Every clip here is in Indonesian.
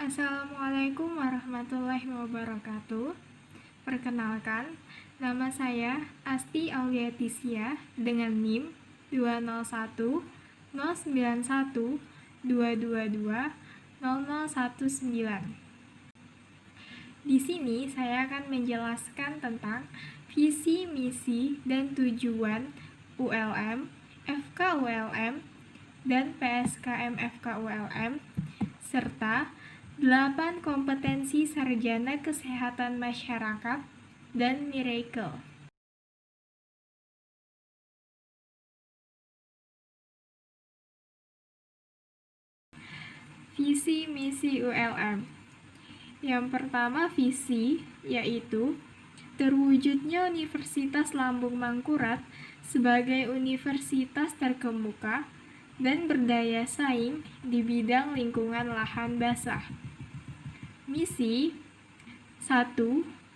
Assalamualaikum warahmatullahi wabarakatuh. Perkenalkan, nama saya Asti Auliatisya dengan NIM 201 091 222 0019. Di sini saya akan menjelaskan tentang visi, misi, dan tujuan ULM, FKULM, dan PSKM FKULM, serta 8 kompetensi sarjana kesehatan masyarakat dan Miracle. Visi misi ULM. Yang pertama, visi yaitu terwujudnya Universitas Lambung Mangkurat sebagai universitas terkemuka dan berdaya saing di bidang lingkungan lahan basah. Misi 1.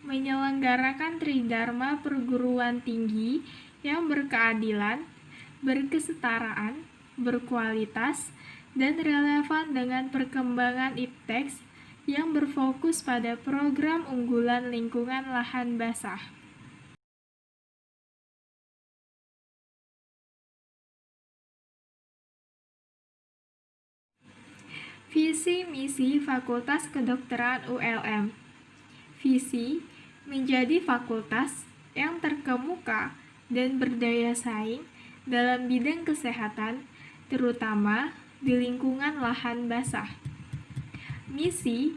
Menyelenggarakan Tridharma perguruan tinggi yang berkeadilan, berkesetaraan, berkualitas, dan relevan dengan perkembangan IPTEX yang berfokus pada program unggulan lingkungan lahan basah. Visi misi Fakultas Kedokteran ULM. Visi menjadi fakultas yang terkemuka dan berdaya saing dalam bidang kesehatan, terutama di lingkungan lahan basah. Misi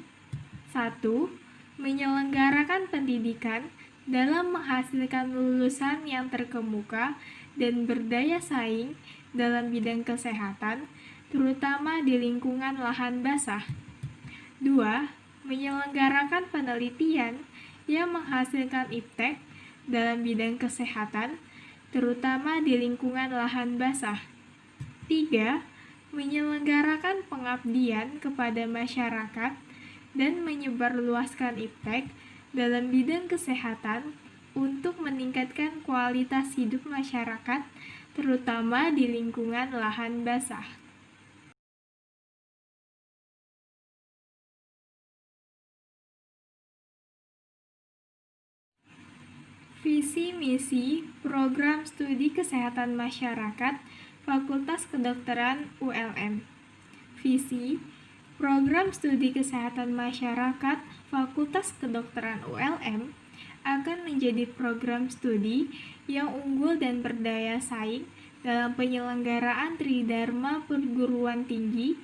1. Menyelenggarakan pendidikan dalam menghasilkan lulusan yang terkemuka dan berdaya saing dalam bidang kesehatan, terutama di lingkungan lahan basah. 2. Menyelenggarakan penelitian yang menghasilkan IPTEK dalam bidang kesehatan, terutama di lingkungan lahan basah. 3. Menyelenggarakan pengabdian kepada masyarakat dan menyebarluaskan IPTEK dalam bidang kesehatan untuk meningkatkan kualitas hidup masyarakat, terutama di lingkungan lahan basah. Visi misi Program Studi Kesehatan Masyarakat Fakultas Kedokteran ULM. Visi Program Studi Kesehatan Masyarakat Fakultas Kedokteran ULM akan menjadi program studi yang unggul dan berdaya saing dalam penyelenggaraan Tridharma perguruan tinggi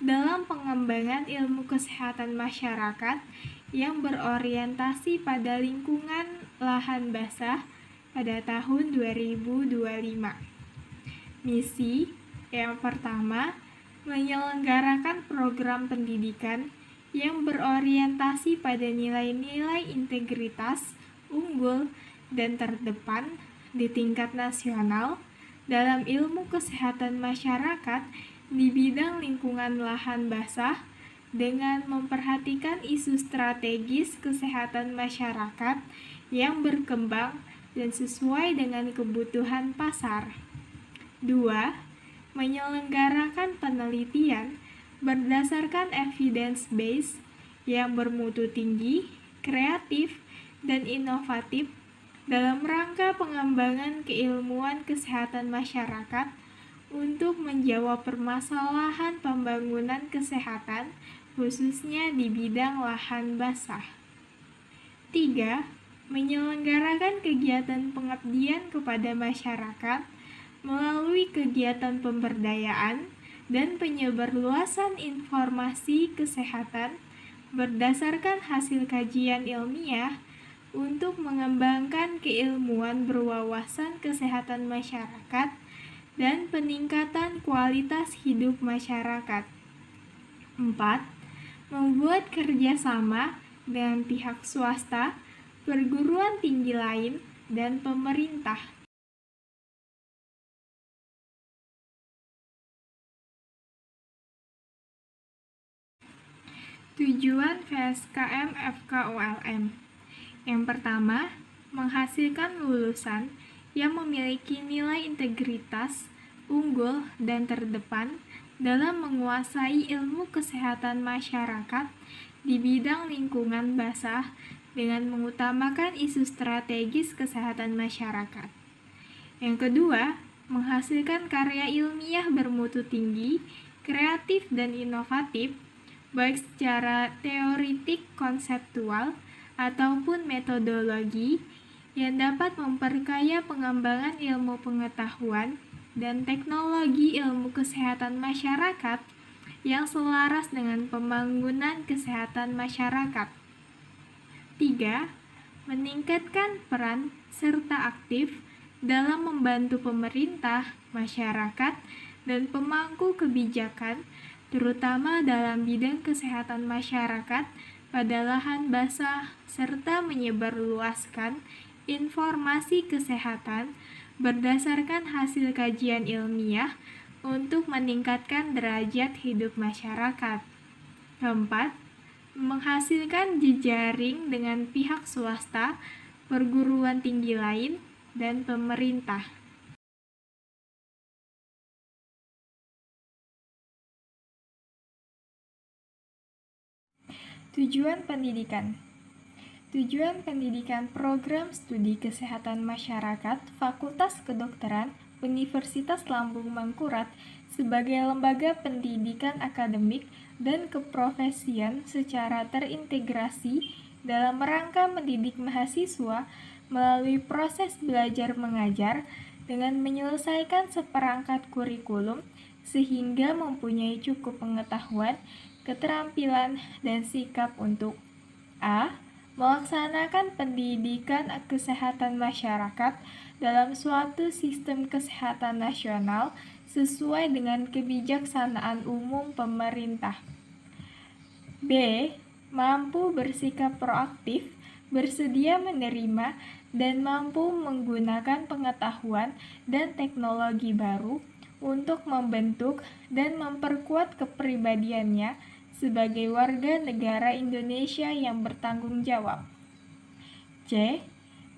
dalam pengembangan ilmu kesehatan masyarakat yang berorientasi pada lingkungan lahan basah pada tahun 2025. Misi yang pertama, menyelenggarakan program pendidikan yang berorientasi pada nilai-nilai integritas, unggul, dan terdepan di tingkat nasional dalam ilmu kesehatan masyarakat di bidang lingkungan lahan basah dengan memperhatikan isu strategis kesehatan masyarakat yang berkembang dan sesuai dengan kebutuhan pasar. 2. Menyelenggarakan penelitian berdasarkan evidence base yang bermutu tinggi, kreatif, dan inovatif dalam rangka pengembangan keilmuan kesehatan masyarakat untuk menjawab permasalahan pembangunan kesehatan khususnya di bidang lahan basah. 3. Menyelenggarakan kegiatan pengabdian kepada masyarakat melalui kegiatan pemberdayaan dan penyebarluasan informasi kesehatan berdasarkan hasil kajian ilmiah untuk mengembangkan keilmuan berwawasan kesehatan masyarakat dan peningkatan kualitas hidup masyarakat. 4. Membuat kerjasama dengan pihak swasta, perguruan tinggi lain, dan pemerintah. Tujuan PSKM FKULM. Yang pertama, menghasilkan lulusan yang memiliki nilai integritas, unggul, dan terdepan dalam menguasai ilmu kesehatan masyarakat di bidang lingkungan basah dengan mengutamakan isu strategis kesehatan masyarakat. Yang kedua, menghasilkan karya ilmiah bermutu tinggi, kreatif dan inovatif, baik secara teoritik konseptual ataupun metodologi yang dapat memperkaya pengembangan ilmu pengetahuan dan teknologi ilmu kesehatan masyarakat yang selaras dengan pembangunan kesehatan masyarakat. 3. Meningkatkan peran serta aktif dalam membantu pemerintah, masyarakat, dan pemangku kebijakan, terutama dalam bidang kesehatan masyarakat pada lahan basah, serta menyebarluaskan informasi kesehatan berdasarkan hasil kajian ilmiah untuk meningkatkan derajat hidup masyarakat. Keempat, menghasilkan jejaring dengan pihak swasta, perguruan tinggi lain, dan pemerintah. Tujuan pendidikan. Tujuan pendidikan program studi kesehatan masyarakat Fakultas Kedokteran Universitas Lambung Mangkurat sebagai lembaga pendidikan akademik dan keprofesian secara terintegrasi dalam rangka mendidik mahasiswa melalui proses belajar mengajar dengan menyelesaikan seperangkat kurikulum sehingga mempunyai cukup pengetahuan, keterampilan, dan sikap untuk a. Melaksanakan pendidikan kesehatan masyarakat dalam suatu sistem kesehatan nasional sesuai dengan kebijaksanaan umum pemerintah. B. Mampu bersikap proaktif, bersedia menerima, dan mampu menggunakan pengetahuan dan teknologi baru untuk membentuk dan memperkuat kepribadiannya sebagai warga negara Indonesia yang bertanggung jawab. C.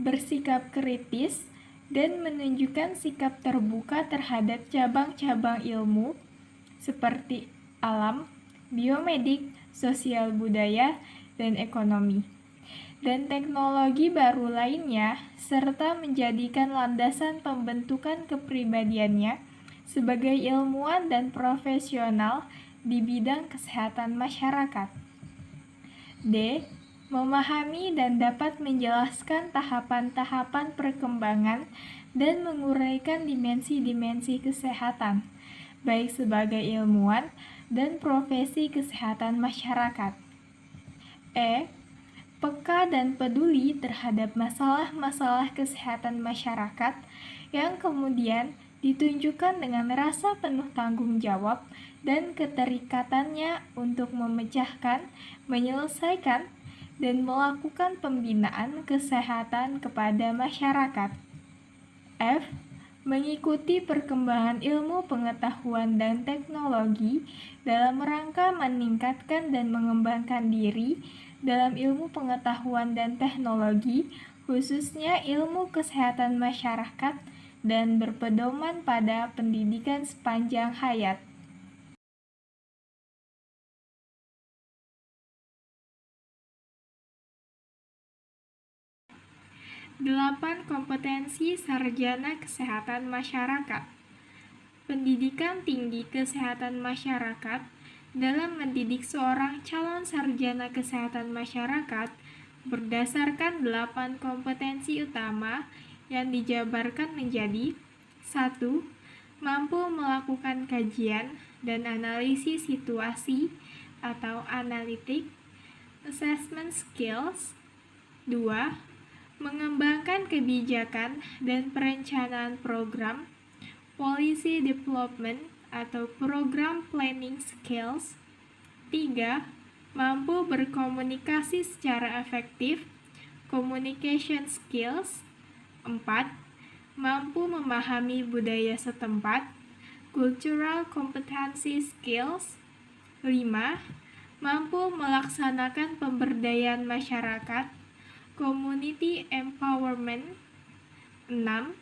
Bersikap kritis dan menunjukkan sikap terbuka terhadap cabang-cabang ilmu seperti alam, biomedik, sosial budaya, dan ekonomi, dan teknologi baru lainnya, serta menjadikan landasan pembentukan kepribadiannya sebagai ilmuwan dan profesional di bidang kesehatan masyarakat. D. Memahami dan dapat menjelaskan tahapan-tahapan perkembangan dan menguraikan dimensi-dimensi kesehatan, baik sebagai ilmuwan dan profesi kesehatan masyarakat. E. Peka dan peduli terhadap masalah-masalah kesehatan masyarakat yang kemudian ditunjukkan dengan rasa penuh tanggung jawab dan keterikatannya untuk memecahkan, menyelesaikan, dan melakukan pembinaan kesehatan kepada masyarakat. F. Mengikuti perkembangan ilmu pengetahuan dan teknologi dalam rangka meningkatkan dan mengembangkan diri dalam ilmu pengetahuan dan teknologi, khususnya ilmu kesehatan masyarakat, dan berpedoman pada pendidikan sepanjang hayat. 8. Kompetensi sarjana kesehatan masyarakat. Pendidikan tinggi kesehatan masyarakat dalam mendidik seorang calon sarjana kesehatan masyarakat berdasarkan 8 kompetensi utama yang dijabarkan menjadi 1. Mampu melakukan kajian dan analisis situasi atau analitik, assessment skills. 2. Mengembangkan kebijakan dan perencanaan program, policy development atau program planning skills. 3. Mampu berkomunikasi secara efektif, communication skills. 4. Mampu memahami budaya setempat, cultural competency skills. 5. Mampu melaksanakan pemberdayaan masyarakat, community empowerment. 6.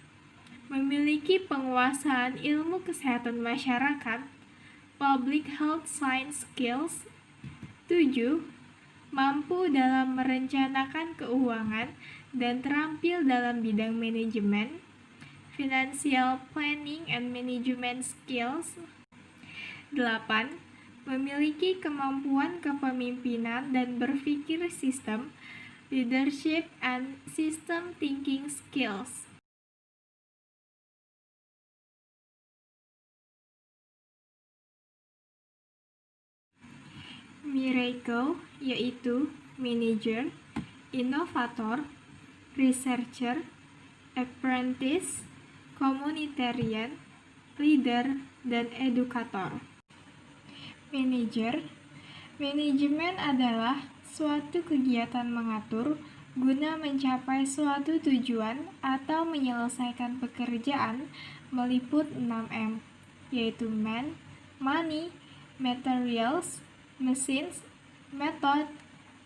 Memiliki penguasaan ilmu kesehatan masyarakat, public health science skills. 7. Mampu dalam merencanakan keuangan dan terampil dalam bidang manajemen, financial planning and management skills. 8. Memiliki kemampuan kepemimpinan dan berpikir sistem, leadership and system thinking skills. Miracle yaitu manager, inovator, researcher, apprentice, communitarian, leader, dan edukator. Manager. Manajemen adalah suatu kegiatan mengatur guna mencapai suatu tujuan atau menyelesaikan pekerjaan meliput 6M, yaitu man, money, materials, machines, method,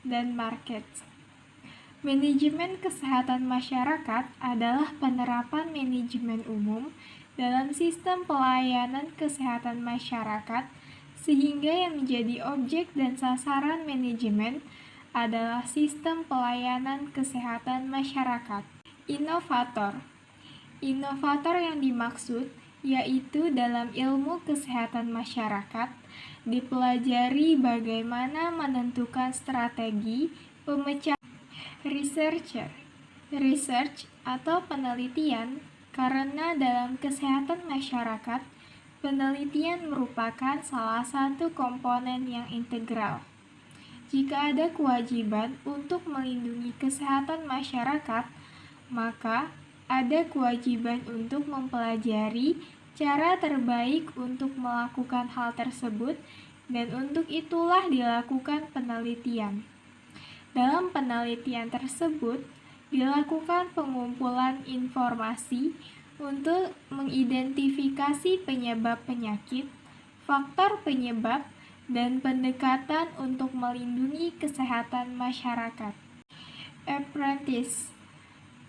dan market. Manajemen kesehatan masyarakat adalah penerapan manajemen umum dalam sistem pelayanan kesehatan masyarakat, sehingga yang menjadi objek dan sasaran manajemen adalah sistem pelayanan kesehatan masyarakat. Inovator. Inovator yang dimaksud yaitu dalam ilmu kesehatan masyarakat, dipelajari bagaimana menentukan strategi pemecahan. Researcher. Research atau penelitian, karena dalam kesehatan masyarakat, penelitian merupakan salah satu komponen yang integral. Jika ada kewajiban untuk melindungi kesehatan masyarakat, maka ada kewajiban untuk mempelajari cara terbaik untuk melakukan hal tersebut, dan untuk itulah dilakukan penelitian. Dalam penelitian tersebut, dilakukan pengumpulan informasi untuk mengidentifikasi penyebab penyakit, faktor penyebab, dan pendekatan untuk melindungi kesehatan masyarakat. Apprentice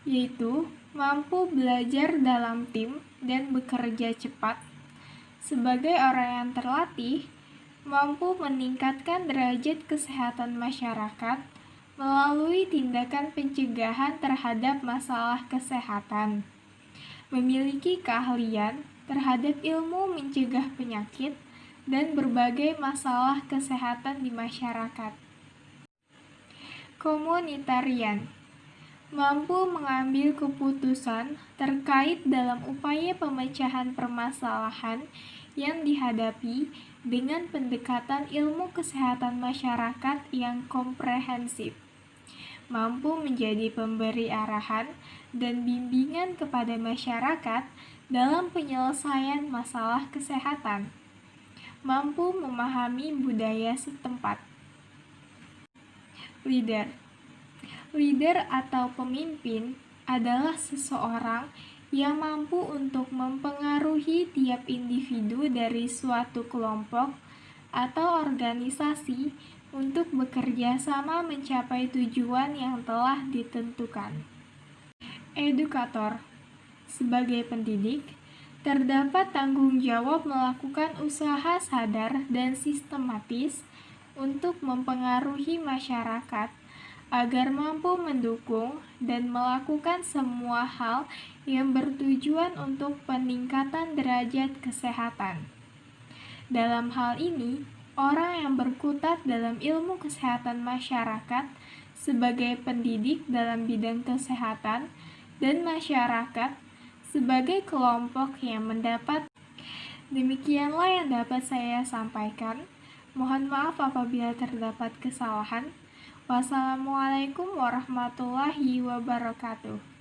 yaitu mampu belajar dalam tim dan bekerja cepat. Sebagai orang yang terlatih, mampu meningkatkan derajat kesehatan masyarakat melalui tindakan pencegahan terhadap masalah kesehatan. Memiliki keahlian terhadap ilmu mencegah penyakit dan berbagai masalah kesehatan di masyarakat. Komunitarian mampu mengambil keputusan terkait dalam upaya pemecahan permasalahan yang dihadapi dengan pendekatan ilmu kesehatan masyarakat yang komprehensif. Mampu menjadi pemberi arahan dan bimbingan kepada masyarakat dalam penyelesaian masalah kesehatan. Mampu memahami budaya setempat. Leader. Leader atau pemimpin adalah seseorang yang mampu untuk mempengaruhi tiap individu dari suatu kelompok atau organisasi untuk bekerja sama mencapai tujuan yang telah ditentukan. Edukator. Sebagai pendidik, terdapat tanggung jawab melakukan usaha sadar dan sistematis untuk mempengaruhi masyarakat agar mampu mendukung dan melakukan semua hal yang bertujuan untuk peningkatan derajat kesehatan. Dalam hal ini, orang yang berkutat dalam ilmu kesehatan masyarakat sebagai pendidik dalam bidang kesehatan dan masyarakat sebagai kelompok yang mendapat. Demikianlah yang dapat saya sampaikan. Mohon maaf apabila terdapat kesalahan. Wassalamualaikum warahmatullahi wabarakatuh.